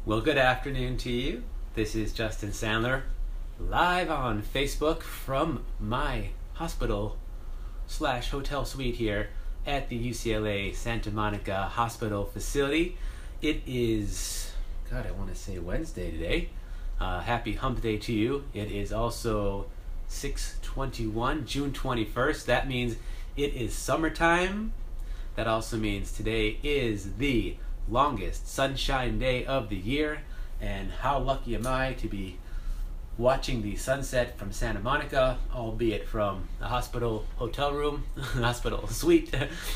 Well, good afternoon to you. This is Justin Sandler, live on Facebook from my hospital/hotel suite here at the UCLA Santa Monica Hospital facility. It is, I want to say Wednesday today. Happy hump day to you. It is also 6/21, June 21st. That means it is summertime. That also means today is the longest sunshine day of the year, and how lucky am I to be watching the sunset from Santa Monica, albeit from a hospital hotel room, hospital suite,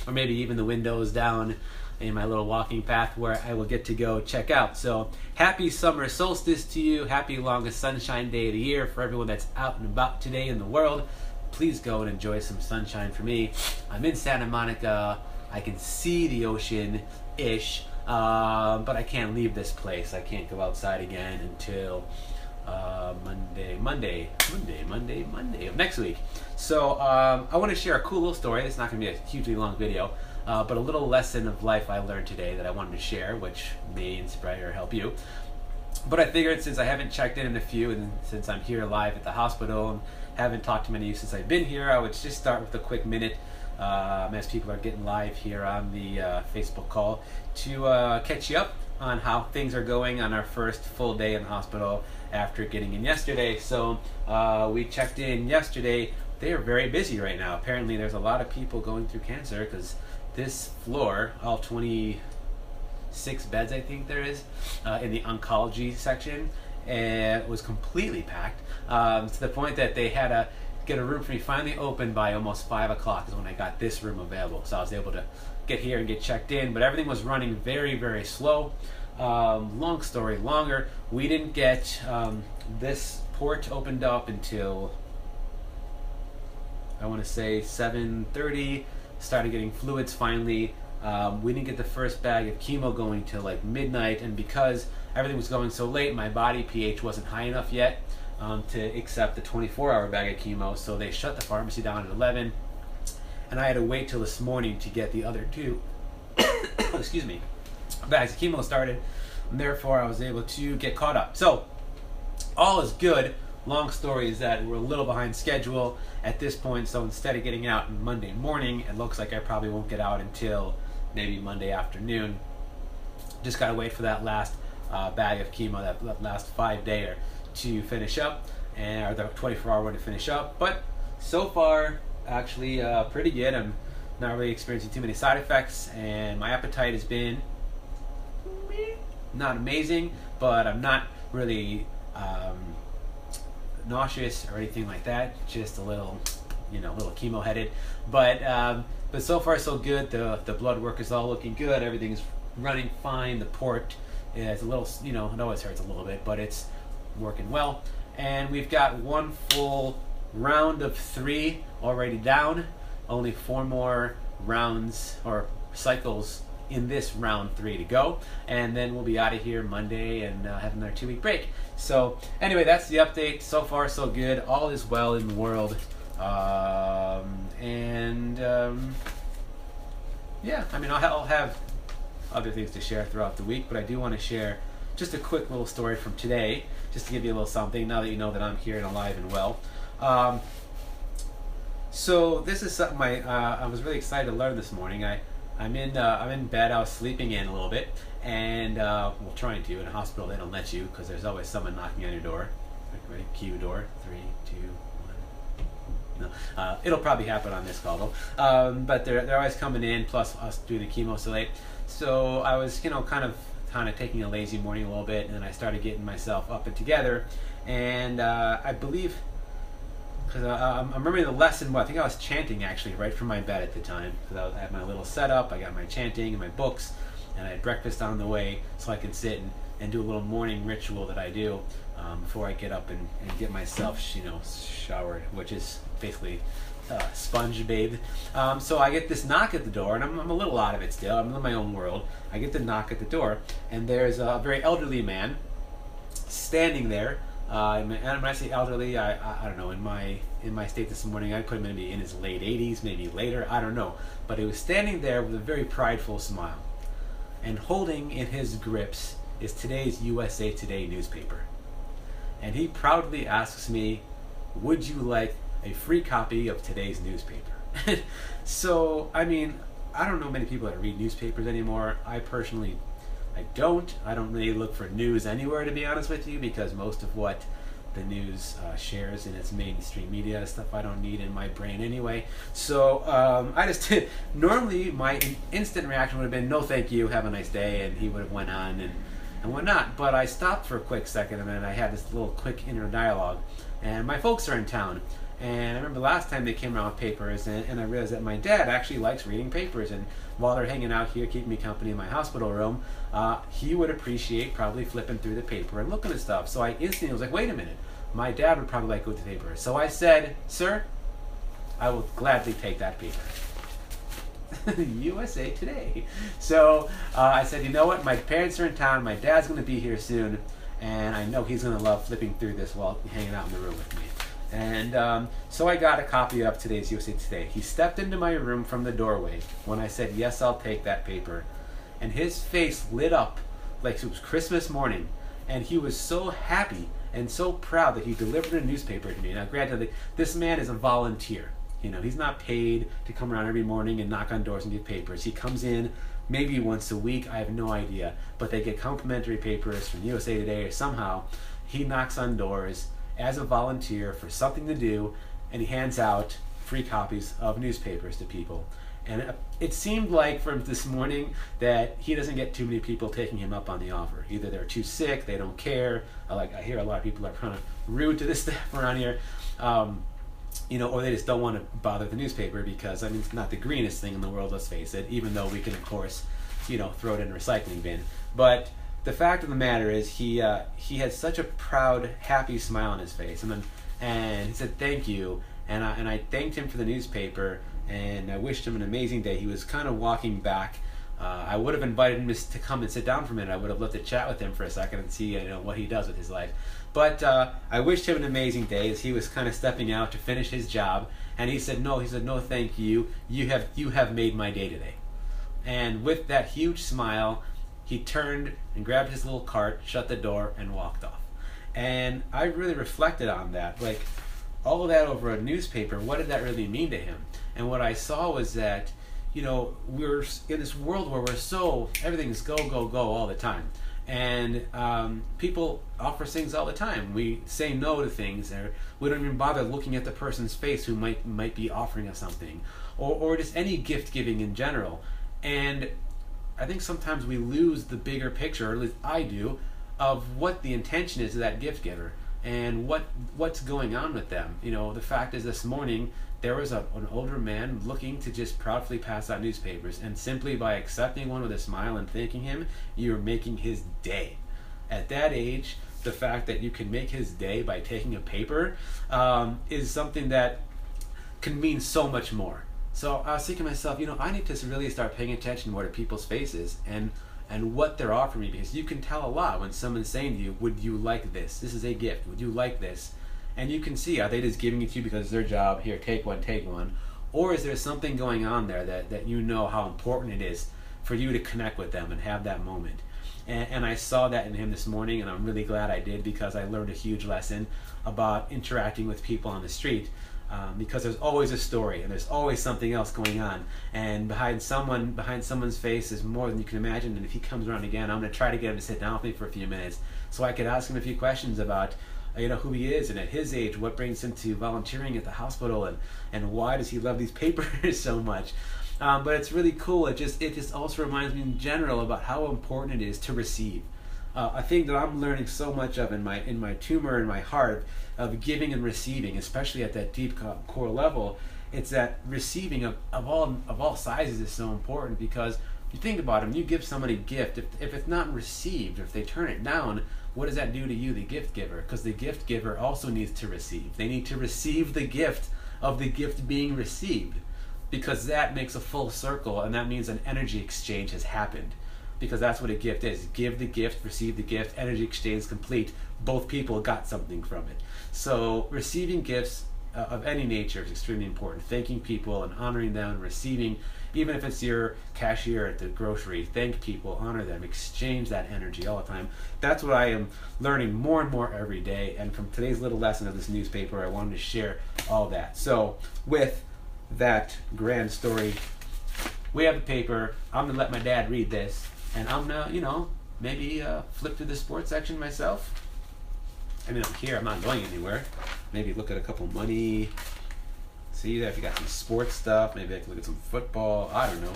or maybe even the windows down in my little walking path where I will get to go check out. So happy summer solstice to you. Happy longest sunshine day of the year for everyone that's out and about today in the world. Please go and enjoy some sunshine for me. I'm in Santa Monica. I can see the ocean-ish, but I can't leave this place. I can't go outside again until Monday of next week. So I want to share a cool little story. It's not going to be a hugely long video, but a little lesson of life I learned today that I wanted to share, which may inspire or help you. But I figured since I haven't checked in a few, and since I'm here live at the hospital and haven't talked to many of you since I've been here, I would just start with a quick minute as people are getting live here on the Facebook call to catch you up on how things are going on our first full day in the hospital after getting in yesterday. So we checked in yesterday. They are very busy right now. Apparently there's a lot of people going through cancer because this floor, all 26 beds I think there is in the oncology section, was completely packed to the point that they had to get a room for me finally open by almost 5 o'clock is when I got this room available. So I was able to get here and get checked in, but everything was running very, very slow. Long story longer, we didn't get this port opened up until I want to say 7:30. Started getting fluids finally. We didn't get the first bag of chemo going till like midnight, and because everything was going so late, my body pH wasn't high enough yet to accept the 24-hour bag of chemo, so they shut the pharmacy down at 11, and I had to wait till this morning to get the other two excuse me, bags of chemo started, and therefore I was able to get caught up. So all is good. Long story is that we're a little behind schedule at this point, so instead of getting out Monday morning, it looks like I probably won't get out until maybe Monday afternoon. Just gotta wait for that last bag of chemo, that last 5-dayer to finish up, or the 24-hour one to finish up. But so far, actually pretty good. I'm not really experiencing too many side effects, and my appetite has been not amazing, but I'm not really nauseous or anything like that. Just a little, little chemo headed. But so far so good. The blood work is all looking good. Everything's running fine. The port is a little, it always hurts a little bit, but it's working well. And we've got one full round of 3 already down. Only 4 more rounds or cycles in this round 3 to go, and then we'll be out of here Monday and have another 2-week break. So anyway, that's the update. So far so good. All is well in the world. Yeah, I mean, I'll have other things to share throughout the week, but I do want to share just a quick little story from today, just to give you a little something now that you know that I'm here and alive and well. So this is something I was really excited to learn this morning. I'm in bed. I was sleeping in a little bit, and trying to. In a hospital, they don't let you because there's always someone knocking on your door. Ready? Cue door. 3, 2, 1. No, it'll probably happen on this call though. But they're always coming in. Plus us doing the chemo so late. So I was kind of taking a lazy morning a little bit, and then I started getting myself up and together, and I believe. Because I'm remembering the lesson. Well, I think I was chanting actually right from my bed at the time. Because I had my little setup. I got my chanting and my books, and I had breakfast on the way, so I can sit and do a little morning ritual that I do before I get up and get myself, showered, which is basically sponge bathed. So I get this knock at the door, and I'm a little out of it still. I'm in my own world. I get the knock at the door, and there's a very elderly man standing there. And when I say elderly, I don't know. In my state this morning, I'd put him maybe in his late 80s, maybe later. I don't know. But he was standing there with a very prideful smile, and holding in his grips is today's USA Today newspaper. And he proudly asks me, would you like a free copy of today's newspaper? So, I mean, I don't know many people that read newspapers anymore. I personally, I don't really look for news anywhere, to be honest with you, because most of what the news shares in its mainstream media is stuff I don't need in my brain anyway. So I just normally my instant reaction would have been no thank you, have a nice day, and he would have went on and whatnot. But I stopped for a quick second, and then I had this little quick inner dialogue. And my folks are in town, and I remember last time they came around with papers, and I realized that my dad actually likes reading papers, and while they're hanging out here keeping me company in my hospital room, he would appreciate probably flipping through the paper and looking at stuff. So I instantly was like, wait a minute, my dad would probably like to go to the paper. So I said, sir, I will gladly take that paper. USA Today. So I said, you know what, my parents are in town, my dad's going to be here soon, and I know he's going to love flipping through this while hanging out in the room with me. And so I got a copy of today's USA Today. He stepped into my room from the doorway when I said, yes, I'll take that paper. And his face lit up like it was Christmas morning. And he was so happy and so proud that he delivered a newspaper to me. Now, granted, this man is a volunteer. You know, he's not paid to come around every morning and knock on doors and get papers. He comes in maybe once a week, I have no idea. But they get complimentary papers from USA Today or somehow. He knocks on doors as a volunteer for something to do, and he hands out free copies of newspapers to people. And it seemed like from this morning that he doesn't get too many people taking him up on the offer. Either they're too sick, they don't care. I hear a lot of people are kind of rude to this staff around here, or they just don't want to bother the newspaper because, I mean, it's not the greenest thing in the world, let's face it, even though we can, of course, throw it in a recycling bin. But the fact of the matter is he had such a proud, happy smile on his face. And he said, thank you. And I thanked him for the newspaper, and I wished him an amazing day. He was kind of walking back. I would have invited him to come and sit down for a minute. I would have loved to chat with him for a second and see what he does with his life. But I wished him an amazing day as he was kind of stepping out to finish his job. And he said, no, thank you. You have made my day today. And with that huge smile, he turned and grabbed his little cart, shut the door, and walked off. And I really reflected on that. Like, all of that over a newspaper, what did that really mean to him? And what I saw was that, we're in this world where everything's go, go, go all the time. And people offer things all the time. We say no to things, or we don't even bother looking at the person's face who might be offering us something, or just any gift giving in general. And I think sometimes we lose the bigger picture, or at least I do, of what the intention is of that gift giver and what's going on with them. The fact is, this morning there was an older man looking to just proudly pass out newspapers, and simply by accepting one with a smile and thanking him, you're making his day. At that age, the fact that you can make his day by taking a paper is something that can mean so much more. So I was thinking to myself, I need to really start paying attention more to people's faces and what they're offering me, because you can tell a lot when someone's saying to you, would you like this? This is a gift. Would you like this? And you can see, are they just giving it to you because it's their job? Here, take one. Or is there something going on there that you know how important it is for you to connect with them and have that moment? And I saw that in him this morning, and I'm really glad I did, because I learned a huge lesson about interacting with people on the street. Because there's always a story, and there's always something else going on, and behind someone's face is more than you can imagine. And if he comes around again, I'm going to try to get him to sit down with me for a few minutes so I could ask him a few questions about who he is, and at his age, what brings him to volunteering at the hospital, and why does he love these papers so much. But it's really cool. It just also reminds me in general about how important it is to receive. A thing that I'm learning so much of in my tumor in my heart, of giving and receiving, especially at that deep core level, it's that receiving of all sizes is so important. Because if you think about it, when you give somebody a gift, if it's not received, or if they turn it down, what does that do to you, the gift giver? Because the gift giver also needs to receive. They need to receive the gift of the gift being received, because that makes a full circle, and that means an energy exchange has happened. Because that's what a gift is. Give the gift, receive the gift, energy exchange complete. Both people got something from it. So receiving gifts of any nature is extremely important. Thanking people and honoring them, receiving Even if it's your cashier at the grocery, thank people, honor them, exchange that energy all the time. That's what I am learning more and more every day. And from today's little lesson of this newspaper, I wanted to share all that. So with that grand story, we have a paper. I'm going to let my dad read this. And I'm going to, maybe flip through the sports section myself. I mean, I'm here. I'm not going anywhere. Maybe look at a couple money. See if you got some sports stuff. Maybe I can look at some football. I don't know.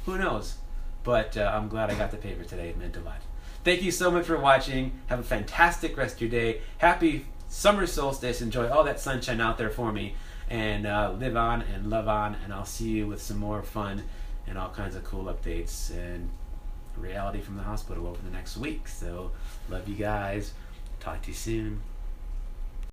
Who knows? But I'm glad I got the paper today. It meant a lot. Thank you so much for watching. Have a fantastic rest of your day. Happy summer solstice. Enjoy all that sunshine out there for me. And live on and love on. And I'll see you with some more fun and all kinds of cool updates and reality from the hospital over the next week. So love you guys. Talk to you soon.